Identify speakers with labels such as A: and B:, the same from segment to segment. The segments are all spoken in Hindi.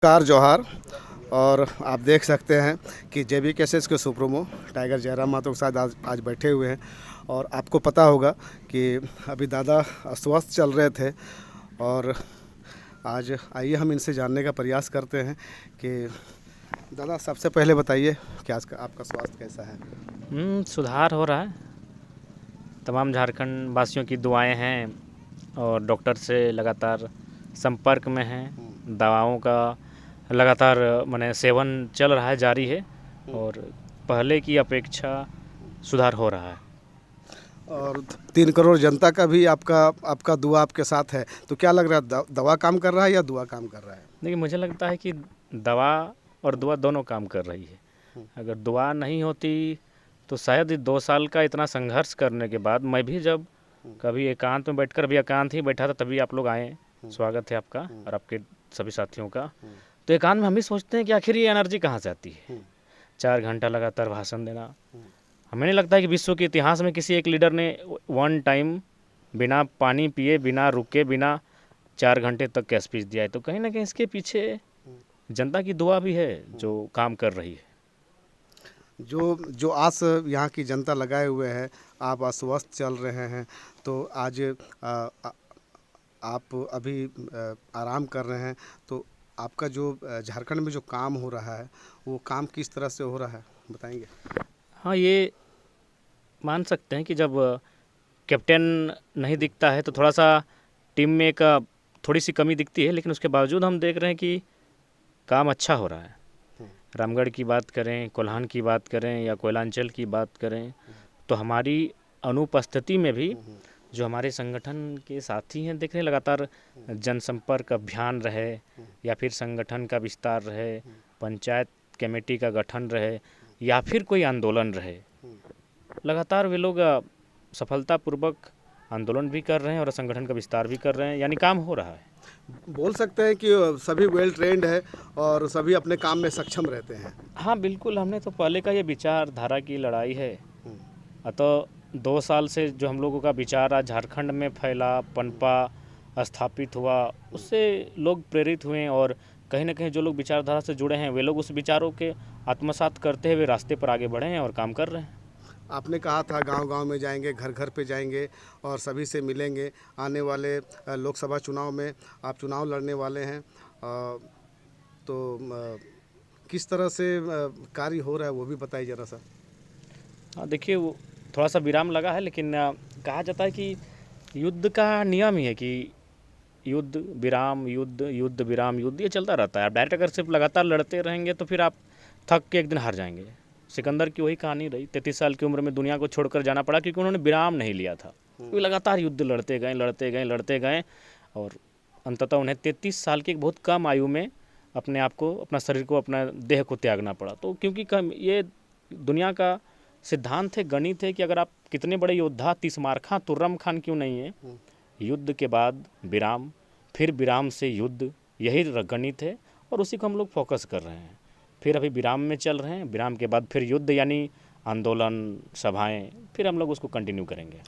A: कार जौहार। और आप देख सकते हैं कि जेबी कैसेस के सुप्रीमो टाइगर जयराम मातो के साथ आज बैठे हुए हैं। और आपको पता होगा कि अभी दादा अस्वस्थ चल रहे थे, और आज आइए हम इनसे जानने का प्रयास करते हैं कि दादा, सबसे पहले बताइए कि आज का आपका स्वास्थ्य कैसा है।
B: सुधार हो रहा है। तमाम झारखंड वासियों की दुआएं हैं और डॉक्टर से लगातार संपर्क में हैं। दवाओं का लगातार माने सेवन चल रहा है, जारी है, और पहले की अपेक्षा सुधार हो रहा है।
A: और 3 करोड़ जनता का भी आपका दुआ आपके साथ है, तो क्या लग रहा है, दवा काम कर रहा है या दुआ काम कर रहा है?
B: देखिए, मुझे लगता है कि दवा और दुआ दोनों काम कर रही है। अगर दुआ नहीं होती तो शायद 2 साल का इतना संघर्ष करने के बाद मैं भी जब कभी एकांत में बैठकर, अभी एकांत ही बैठा था, तभी आप लोग आए। स्वागत है आपका और आपके सभी साथियों का। तो एकांत में हम भी सोचते हैं कि आखिर ये एनर्जी कहाँ से आती है। 4 घंटा लगातार भाषण देना, हमें नहीं लगता है कि विश्व के इतिहास में किसी एक लीडर ने वन टाइम बिना पानी पिए, बिना रुके, बिना 4 घंटे तक का स्पीच दिया है। तो कहीं ना कहीं इसके पीछे जनता की दुआ भी है जो काम कर रही है।
A: जो आस यहाँ की जनता लगाए हुए है, आप अस्वस्थ चल रहे हैं, तो आज आप अभी आराम कर रहे हैं, तो आपका जो झारखंड में जो काम हो रहा है, वो काम किस तरह से हो रहा है, बताएंगे?
B: हाँ, ये मान सकते हैं कि जब कैप्टन नहीं दिखता है तो थोड़ा सा टीम में एक थोड़ी सी कमी दिखती है, लेकिन उसके बावजूद हम देख रहे हैं कि काम अच्छा हो रहा है। रामगढ़ की बात करें, कोल्हान की बात करें या कोयलांचल की बात करें, तो हमारी अनुपस्थिति में भी जो हमारे संगठन के साथी हैं, देख रहे हैं लगातार जनसंपर्क अभियान रहे या फिर संगठन का विस्तार रहे, पंचायत कमेटी का गठन रहे या फिर कोई आंदोलन रहे, लगातार वे लोग सफलतापूर्वक आंदोलन भी कर रहे हैं और संगठन का विस्तार भी कर रहे हैं, यानी काम हो रहा है।
A: बोल सकते हैं कि सभी वेल ट्रेंड है और सभी अपने काम में सक्षम रहते हैं।
B: हाँ बिल्कुल, हमने तो पहले का ये विचारधारा की लड़ाई है। अतः 2 साल से जो हम लोगों का विचार आज झारखंड में फैला, पनपा, स्थापित हुआ, उससे लोग प्रेरित हुए और कहीं ना कहीं जो लोग विचारधारा से जुड़े हैं वे लोग उस विचारों के आत्मसात करते हुए रास्ते पर आगे बढ़े हैं और काम कर रहे हैं।
A: आपने कहा था गांव-गांव में जाएंगे, घर घर पे जाएंगे और सभी से मिलेंगे। आने वाले लोकसभा चुनाव में आप चुनाव लड़ने वाले हैं, तो किस तरह से कार्य हो रहा है वो भी बताइए ज़रा सा।
B: हाँ देखिए, वो थोड़ा सा विराम लगा है, लेकिन कहा जाता है कि युद्ध का नियम ही है कि युद्ध विराम, युद्ध युद्ध विराम, युद्ध ये चलता रहता है। आप डायरेक्ट अगर सिर्फ लगातार लड़ते रहेंगे तो फिर आप थक के एक दिन हार जाएंगे। सिकंदर की वही कहानी रही, 33 साल की उम्र में दुनिया को छोड़कर जाना पड़ा क्योंकि उन्होंने विराम नहीं लिया था। वे लगातार युद्ध लड़ते गए, लड़ते गए, लड़ते गए, और अंततः उन्हें 33 साल की एक बहुत कम आयु में अपने आप को, अपना शरीर को, अपना देह को त्यागना पड़ा। तो क्योंकि ये दुनिया का सिद्धांत है, गणित है कि अगर आप कितने बड़े योद्धा, तीसमारखा तुर्रम खान क्यों नहीं है, युद्ध के बाद विराम, फिर विराम से युद्ध, यही गणित है और उसी को हम लोग फोकस कर रहे हैं। फिर अभी विराम में चल रहे हैं, विराम के बाद फिर युद्ध, यानी आंदोलन, सभाएं, फिर हम लोग उसको कंटिन्यू करेंगे।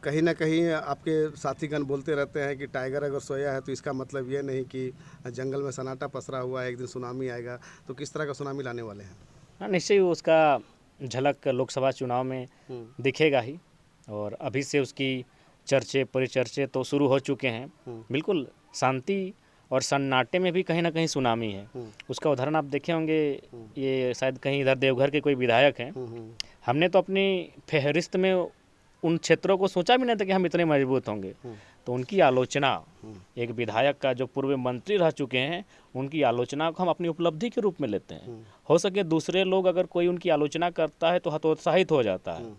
A: कहीं ना कहीं आपके साथीगण बोलते रहते हैं कि टाइगर अगर सोया है तो इसका मतलब ये नहीं कि जंगल में सन्नाटा पसरा हुआ है, एक दिन सुनामी आएगा। तो किस तरह का सुनामी लाने वाले हैं?
B: हाँ, निश्चय उसका झलक लोकसभा चुनाव में दिखेगा ही, और अभी से उसकी चर्चे परिचर्चे तो शुरू हो चुके हैं। बिल्कुल, शांति और सन्नाटे में भी कहीं ना कहीं सुनामी है। उसका उदाहरण आप देखे होंगे, ये शायद कहीं इधर देवघर के कोई विधायक हैं, हमने तो अपनी फहरिस्त में उन क्षेत्रों को सोचा भी नहीं था कि हम इतने मजबूत होंगे। तो उनकी आलोचना, एक विधायक का जो पूर्व मंत्री रह चुके हैं, उनकी आलोचना को हम अपनी उपलब्धि के रूप में लेते हैं। हो सके दूसरे लोग अगर कोई उनकी आलोचना करता है तो हतोत्साहित हो जाता है,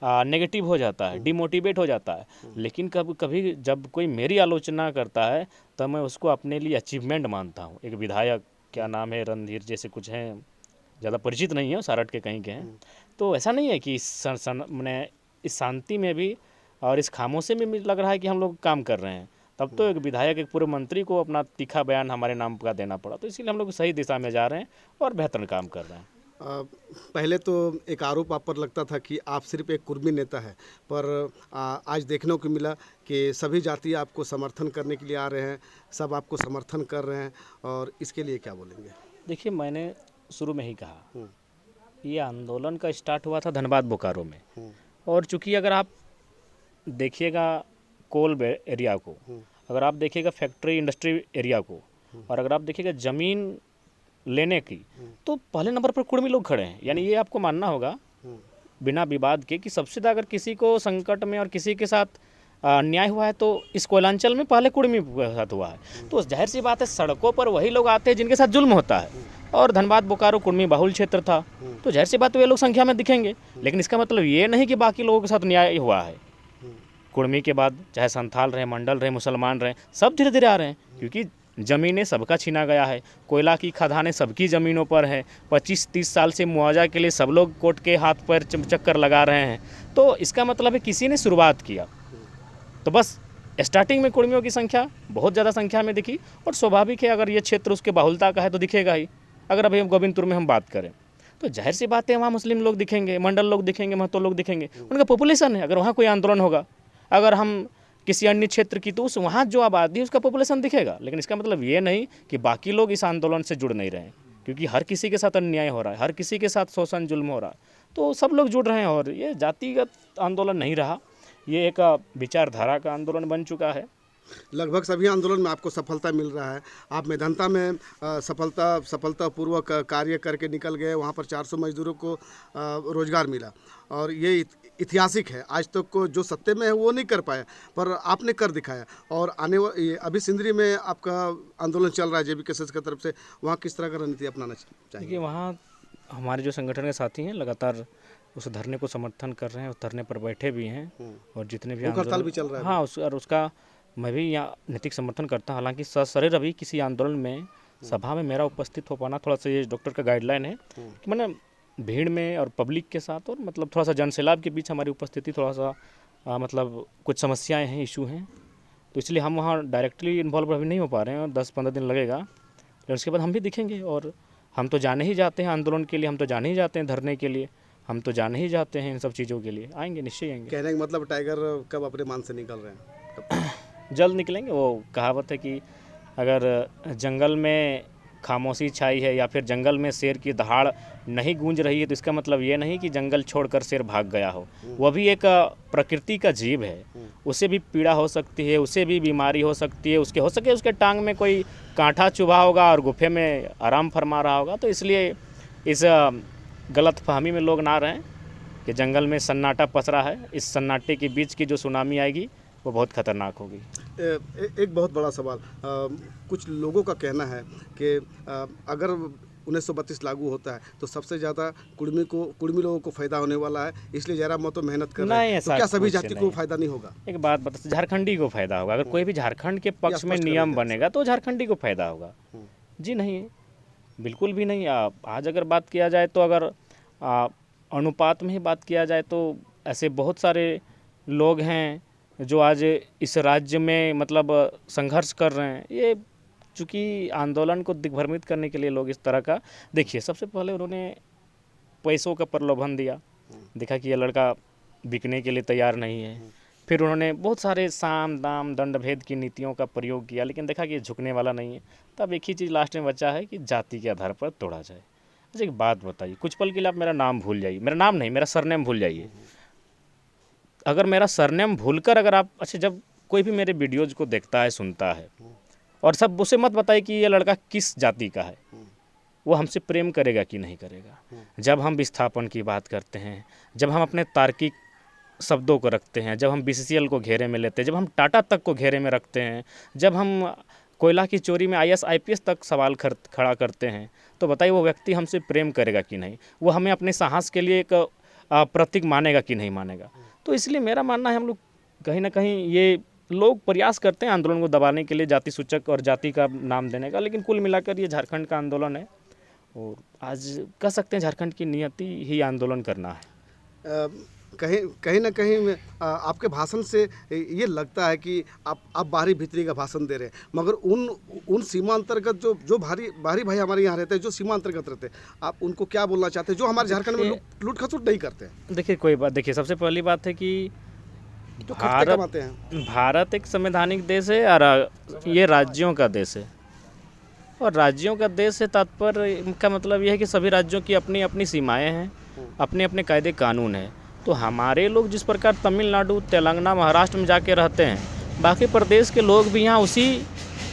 B: नेगेटिव हो जाता है, डिमोटिवेट हो जाता है, लेकिन कभी कभी जब कोई मेरी आलोचना करता है तो मैं उसको अपने लिए अचीवमेंट मानता हूँ। एक विधायक, क्या नाम है, रणधीर जैसे कुछ हैं, ज़्यादा परिचित नहीं है, सारठ के कहीं के हैं। तो ऐसा नहीं है कि मैंने इस शांति में भी और इस खामोशी में भी लग रहा है कि हम लोग काम कर रहे हैं। तब तो एक विधायक, एक पूर्व मंत्री को अपना तीखा बयान हमारे नाम का देना पड़ा। तो इसीलिए हम लोग सही दिशा में जा रहे हैं और बेहतर काम कर रहे हैं।
A: पहले तो एक आरोप आप पर लगता था कि आप सिर्फ एक कुर्मी नेता है, पर आज देखने को मिला कि सभी जाति आपको समर्थन करने के लिए आ रहे हैं, सब आपको समर्थन कर रहे हैं, और इसके लिए क्या बोलेंगे?
B: देखिए, मैंने शुरू में ही कहा, ये आंदोलन का स्टार्ट हुआ था धनबाद बोकारो में, और चूंकि अगर आप देखिएगा कोल एरिया को, अगर आप देखिएगा फैक्ट्री इंडस्ट्री एरिया को, और अगर आप देखिएगा ज़मीन लेने की, तो पहले नंबर पर कुर्मी लोग खड़े हैं। यानी ये आपको मानना होगा बिना विवाद के कि सबसे ज़्यादा अगर किसी को संकट में और किसी के साथ अन्याय हुआ है तो इस कोयलांचल में पहले कुर्मी के साथ हुआ है। तो जाहिर सी बात है, सड़कों पर वही लोग आते हैं जिनके साथ जुल्म होता है, और धनबाद बोकारो कुर्मी बहुल क्षेत्र था, तो जाहिर सी बात है वे लोग संख्या में दिखेंगे। लेकिन इसका मतलब ये नहीं कि बाकी लोगों के साथ न्याय हुआ है। कुर्मी के बाद चाहे संथाल रहे, मंडल रहे, मुसलमान रहे, सब धीरे धीरे आ रहे हैं, क्योंकि ज़मीनें सबका छीना गया है, कोयला की खदानें सबकी ज़मीनों पर है, 25-30 साल से मुआवजा के लिए सब लोग कोर्ट के हाथ पर चक्कर लगा रहे हैं। तो इसका मतलब है किसी ने शुरुआत किया, तो बस स्टार्टिंग में कुर्मियों की संख्या बहुत ज़्यादा संख्या में दिखी, और स्वाभाविक है अगर ये क्षेत्र उसके बाहुलता का है तो दिखेगा ही। अगर अभी हम गोविंदपुर में हम बात करें तो जाहिर सी बात है वहाँ मुस्लिम लोग दिखेंगे, मंडल लोग दिखेंगे, महतो लोग दिखेंगे, उनका पॉपुलेशन है। अगर वहाँ कोई आंदोलन होगा, अगर हम किसी अन्य क्षेत्र की, तो उस वहाँ जो आबादी है उसका पॉपुलेशन दिखेगा। लेकिन इसका मतलब ये नहीं कि बाकी लोग इस आंदोलन से जुड़ नहीं रहे हैं, क्योंकि हर किसी के साथ अन्याय हो रहा है, हर किसी के साथ शोषण जुल्म हो रहा है, तो सब लोग जुड़ रहे हैं। और ये जातिगत आंदोलन नहीं रहा, ये एक विचारधारा का आंदोलन बन चुका है।
A: लगभग सभी आंदोलन में आपको सफलता मिल रहा है। आप मेधंता में सफलतापूर्वक कार्य करके निकल गए, वहाँ पर 400 मजदूरों को रोजगार मिला, और ये ऐतिहासिक है। आज तक को जो सत्ते में है वो नहीं कर पाया, पर आपने कर दिखाया। और अभी सिंदरी में आपका आंदोलन चल रहा है JBKSS की तरफ से, वहाँ किस तरह का रणनीति अपनाना चाहिए?
B: देखिए, वहाँ हमारे जो संगठन के साथी हैं लगातार उस धरने को समर्थन कर रहे हैं, उस धरने पर बैठे भी हैं, और जितने भी
A: हड़ताल भी चल रहा है।
B: हाँ, उसका मैं भी यहाँ नैतिक समर्थन करता हूँ। हालांकि सशरीर अभी किसी आंदोलन में सभा में मेरा उपस्थित हो पाना थोड़ा सा, ये डॉक्टर का गाइडलाइन है कि मैंने भीड़ में और पब्लिक के साथ, और मतलब थोड़ा सा जनसैलाब के बीच हमारी उपस्थिति थोड़ा सा मतलब कुछ समस्याएं हैं, इशू हैं, तो इसलिए हम वहाँ डायरेक्टली इन्वॉल्व अभी नहीं हो पा रहे हैं, और 10-15 दिन लगेगा। लेकिन उसके बाद हम भी दिखेंगे, और हम तो जाने ही जाते हैं आंदोलन के लिए, हम तो जाने ही जाते हैं धरने के लिए, हम तो जाने ही जाते हैं इन सब चीज़ों के लिए। आएंगे, निश्चय आएंगे।
A: कहने का मतलब टाइगर कब अपने मान से निकल रहे हैं?
B: जल्द निकलेंगे। वो कहावत है कि अगर जंगल में खामोशी छाई है या फिर जंगल में शेर की दहाड़ नहीं गूंज रही है, तो इसका मतलब ये नहीं कि जंगल छोड़कर शेर भाग गया हो। वह भी एक प्रकृति का जीव है, उसे भी पीड़ा हो सकती है, उसे भी बीमारी हो सकती है, उसके हो सके उसके टांग में कोई कांटा चुभा होगा और गुफे में आराम फरमा रहा होगा। तो इसलिए इस गलत फहमी में लोग ना रहें कि जंगल में सन्नाटा पसरा है। इस सन्नाटे के बीच की जो सुनामी आएगी वो बहुत खतरनाक होगी।
A: एक बहुत बड़ा सवाल, कुछ लोगों का कहना है कि अगर 1932 लागू होता है तो सबसे ज़्यादा कुर्मी लोगों को फ़ायदा होने वाला है, इसलिए जयराम महतो मेहनत कर रहे हैं, तो क्या सभी जाति को फ़ायदा नहीं होगा? एक
B: बात बता, झारखंडी को फ़ायदा होगा। अगर कोई भी झारखंड के पक्ष में नियम बनेगा तो झारखंडी को फ़ायदा होगा। जी नहीं, बिल्कुल भी नहीं। आज अगर बात किया जाए तो, अगर अनुपात में ही बात किया जाए तो ऐसे बहुत सारे लोग हैं जो आज इस राज्य में मतलब संघर्ष कर रहे हैं। ये चूँकि आंदोलन को दिग्भ्रमित करने के लिए लोग इस तरह का, देखिए सबसे पहले उन्होंने पैसों का प्रलोभन दिया, देखा कि ये लड़का बिकने के लिए तैयार नहीं है। फिर उन्होंने बहुत सारे साम दाम दंड भेद की नीतियों का प्रयोग किया, लेकिन देखा कि ये झुकने वाला नहीं है। तब एक ही चीज़ लास्ट में बचा है कि जाति के आधार पर तोड़ा जाए। अच्छा, एक बात बताइए, कुछ पल के लिए आप मेरा नाम भूल जाइए, मेरा नाम नहीं, मेरा सरनेम भूल जाइए। अगर मेरा सरनेम भूलकर अगर आप, अच्छा, जब कोई भी मेरे वीडियोज़ को देखता है, सुनता है, और सब उसे मत बताइए कि ये लड़का किस जाति का है, वो हमसे प्रेम करेगा कि नहीं करेगा। जब हम विस्थापन की बात करते हैं, जब हम अपने तार्किक शब्दों को रखते हैं, जब हम BCCL को घेरे में लेते हैं, जब हम टाटा तक को घेरे में रखते हैं, जब हम कोयला की चोरी में IAS IPS तक सवाल खड़ा करते हैं, तो बताइए वो व्यक्ति हमसे प्रेम करेगा कि नहीं, वो हमें अपने साहस के लिए एक प्रतीक मानेगा कि नहीं मानेगा। तो इसलिए मेरा मानना है, हम लोग कहीं ना कहीं ये लोग प्रयास करते हैं आंदोलन को दबाने के लिए, जाति सूचक और जाति का नाम देने का, लेकिन कुल मिलाकर ये झारखंड का आंदोलन है, और आज कह सकते हैं झारखंड की नियति ही आंदोलन करना है।
A: कहीं ना कहीं आपके भाषण से ये लगता है कि आप बाहरी भीतरी का भाषण दे रहे हैं, मगर उन सीमा अंतर्गत जो बाहरी भाई हमारे यहाँ रहते हैं, जो सीमा अंतर्गत रहते हैं, आप उनको क्या बोलना चाहते हैं जो हमारे झारखंड में लूट खसुट नहीं करते हैं?
B: देखिए कोई बात, देखिए सबसे पहली बात है कि
A: जो खटते कमाते हैं।
B: भारत एक संवैधानिक देश है और ये राज्यों का देश है, और राज्यों का देश से तात्पर्य का मतलब यह है कि सभी राज्यों की अपनी अपनी सीमाएं हैं, अपने अपने कायदे कानून हैं। तो हमारे लोग जिस प्रकार तमिलनाडु, तेलंगाना, महाराष्ट्र में जाके रहते हैं, बाकी प्रदेश के लोग भी यहाँ उसी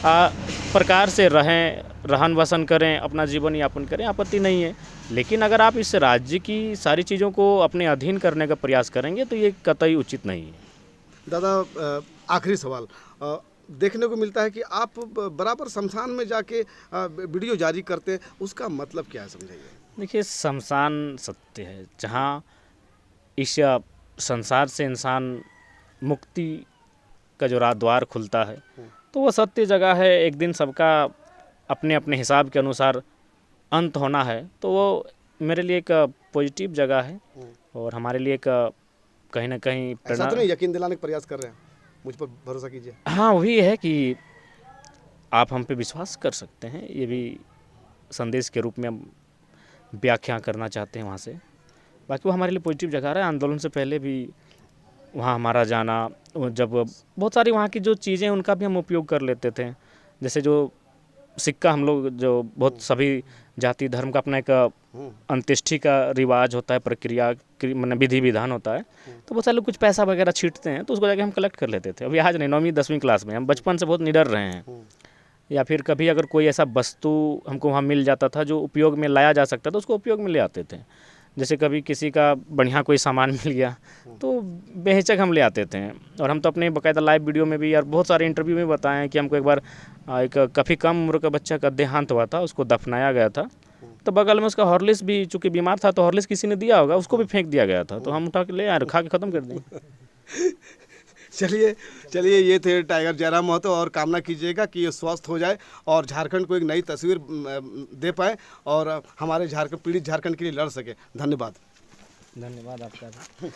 B: प्रकार से रहें, रहन बसन करें, अपना जीवन यापन करें, आपत्ति नहीं है। लेकिन अगर आप इस राज्य की सारी चीज़ों को अपने अधीन करने का प्रयास करेंगे तो ये कतई उचित नहीं है।
A: दादा, आखिरी सवाल, देखने को मिलता है कि आप बराबर शमशान में जाके वीडियो जारी करते हैं, उसका मतलब क्या है, समझाइए।
B: देखिए शमशान सत्य है, जहाँ इस संसार से इंसान मुक्ति का जो द्वार खुलता है, तो वो सत्य जगह है। एक दिन सबका अपने अपने हिसाब के अनुसार अंत होना है, तो वो मेरे लिए एक पॉजिटिव जगह है और हमारे लिए एक कहीं ना कहीं
A: ऐसा तो नहीं यकीन दिलाने का प्रयास कर रहे हैं? मुझ पर भरोसा कीजिए।
B: हाँ, वही है कि आप हम पे विश्वास कर सकते हैं, ये भी संदेश के रूप में हम व्याख्या करना चाहते हैं वहाँ से। बाकी वो हमारे लिए पॉजिटिव जगह है। आंदोलन से पहले भी वहाँ हमारा जाना, जब बहुत सारी वहाँ की जो चीज़ें उनका भी हम उपयोग कर लेते थे, जैसे जो सिक्का हम लोग जो बहुत सभी जाति धर्म का अपना एक अंत्येष्टि का रिवाज होता है, प्रक्रिया मतलब विधि विधान होता है, तो बहुत सारे लोग कुछ पैसा वगैरह छींटते हैं, तो उसको जाके हम कलेक्ट कर लेते थे। अभी आज नहीं, 9वीं 10वीं क्लास में हम बचपन से बहुत निडर रहे हैं। या फिर कभी अगर कोई ऐसा वस्तु हमको वहाँ मिल जाता था जो उपयोग में लाया जा सकता था, उसको उपयोग में ले आते थे। जैसे कभी किसी का बढ़िया कोई सामान मिल गया तो बेहिचक हम ले आते थे। और हम तो अपने बाकायदा लाइव वीडियो में भी और बहुत सारे इंटरव्यू में बताए हैं कि हमको एक बार एक काफ़ी कम उम्र का बच्चा का देहांत हुआ था, उसको दफनाया गया था, तो बगल में उसका हॉर्लिक्स भी, चूँकि बीमार था तो हॉर्लिक्स किसी ने दिया होगा, उसको भी फेंक दिया गया था, तो हम उठा के ले आए, खा के ख़त्म कर दें।
A: चलिए ये थे टाइगर जयराम महतो, और कामना कीजिएगा कि ये स्वस्थ हो जाए और झारखंड को एक नई तस्वीर दे पाए और हमारे पीड़ित झारखंड के लिए लड़ सके। धन्यवाद।
B: धन्यवाद आपका भी।